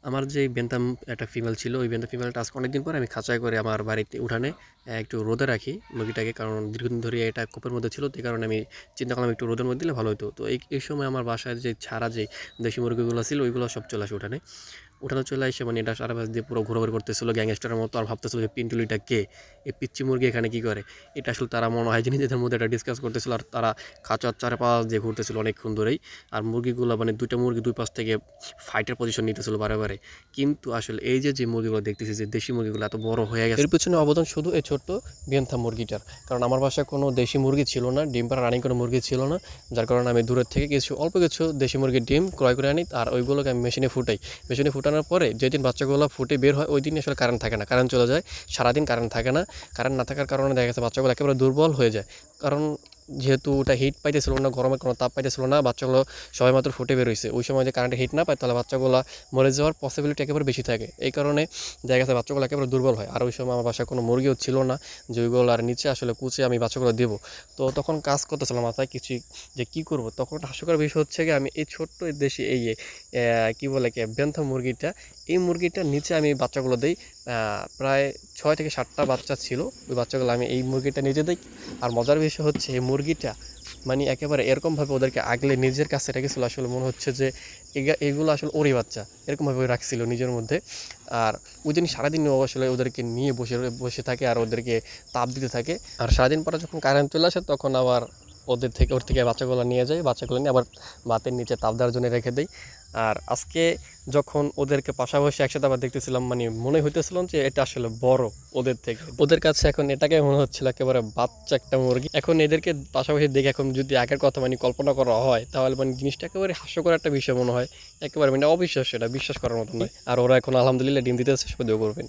আমার যে বেন্থাম একটা ফিমেল ছিল, ওই বেন্থাম ফিমেলটা আজকে অনেকদিন পরে আমি খাঁচায় করে আমার বাড়িতে উঠানে একটু রোদে রাখি মুরগিটাকে, কারণ দীর্ঘদিন ধরে এটা কোপের মধ্যে ছিল। এই কারণে আমি চিন্তা করলাম একটু রোদের মধ্যে দিলে ভালো হতো। তো এই সময় আমার বাসায় যে ছাড়া যে দেশি মুরগিগুলো ছিল ওইগুলো সব চলে আসে উঠানে। উঠানে চলে এসে মানে এটা সারা পাশ দিয়ে পুরো ঘোরাঘুরি করতেছিল গ্যাংস্টারের মতো, আর ভাবতেছিল যে পিন্টুলিটা কে, এই পিচ্চি মুরগি এখানে কি করে। এটা আসলে তারা মনে হয় যে নিজেদের মধ্যে এটা ডিসকাস করতেছিল, আর তারা খাঁচার চারপাশ দিয়ে ঘুরতেছিল অনেকক্ষণ ধরেই। আর মুরগিগুলো মানে দুইটা মুরগি দুই পাশ থেকে ফাইটের পজিশন নিতেছিল বারে বারে। কিন্তু আসলে এই যে মুরগিগুলো দেখতেছি, যে দেশি মুরগিগুলো এত বড় হয়ে গেছে, এর পিছনে অবদান শুধু এই ছোট্ট বেন্থাম মুরগিটার। কারণ আমার বাসায় কোনো দেশি মুরগি ছিল না, ডিম পাড়া রানিং কোনো মুরগি ছিল না, যার কারণে আমি দূরের থেকে অল্প কিছু দেশি মুরগির ডিম ক্রয় করে আনি, আর ওইগুলোকে আমি মেশিনে ফুটাই। মেশিনে ফুটানোর পরে যেদিন বাচ্চাগুলো ফুটে বের হয় ওই দিন আসলে কারেন্ট থাকে না, কারেন্ট চলে যায়, সারাদিন কারেন্ট থাকে না। কারেন্ট না থাকার কারণে দেখা গেছে বাচ্চাগুলো একেবারে দুর্বল হয়ে যায়। কারণ যেহেতু ওটা হিট পাইতেছিল না, গরমের কোনো তাপ পাইতেছিল না, বাচ্চাগুলো সবাই মাত্র ফুটে বের হয়েছে, ওই সময় যে কারেন্টে হিট না পায় তাহলে বাচ্চাগুলো মরে যাওয়ার পসিবিলিটি একেবারে বেশি থাকে। এই কারণে দেখা গেছে বাচ্চাগুলো একেবারে দুর্বল হয়। আর ওই সময় আমার বাসায় কোনো মুরগিও ছিল না যে ওইগুলো আর নিচে আসলে কুচে আমি বাচ্চাগুলো দেবো। তো তখন কাজ করতেছিলাম মাথায় কিছু, যে কী করবো। তখন হাস্যকর বিষয় হচ্ছে কি, আমি এই ছোট্ট দেশি এই কী বলে কি বেন্থাম মুরগিটা, এই মুরগিটার নিচে আমি বাচ্চাগুলো দিই। প্রায় 6 থেকে 7টা বাচ্চা ছিল, ওই বাচ্চাগুলো আমি এই মুরগিটা নিজে দিই। আর মজার বিষয় হচ্ছে এই মুরগিটা মানে একেবারে এরকমভাবে ওদেরকে আগলে নিজের কাছে রেখেছিল, আসলে মনে হচ্ছে যে এগুলো আসলে ওরই বাচ্চা, এরকমভাবে রাখছিল নিজের মধ্যে। আর ওই দিন সারাদিন ও আসলে ওদেরকে নিয়ে বসে বসে থাকে আর ওদেরকে তাপ দিতে থাকে। আর সারাদিন পরে যখন কারেন্ট চলে আসে তখন আবার ওর থেকে বাচ্চাগুলো নিয়ে যায়, বাচ্চাগুলো নিয়ে আবার বাতের নিচে তাপ দেওয়ার জন্য রেখে দেয়। আর আজকে যখন ওদেরকে পাশাপাশি একসাথে আবার দেখতেছিলাম, মানে মনে হইতেছিল যে এটা আসলে বড় ওদের থেকে। ওদের কাছে এখন এটাকে মনে হচ্ছিল একেবারে বাচ্চা একটা মুরগি। এখন এদেরকে পাশাপাশি দেখে এখন যদি আগের কথা মানে কল্পনা করা হয় তাহলে মানে জিনিসটা একেবারে হাস্যকর একটা বিষয় মনে হয়, একেবারে মানে অবিশ্বাস্য, এটা বিশ্বাস করার মতো নয়। আর ওরা এখন আলহামদুলিল্লাহ ডিম দিতেছে, সবাই দোয়া করবেন।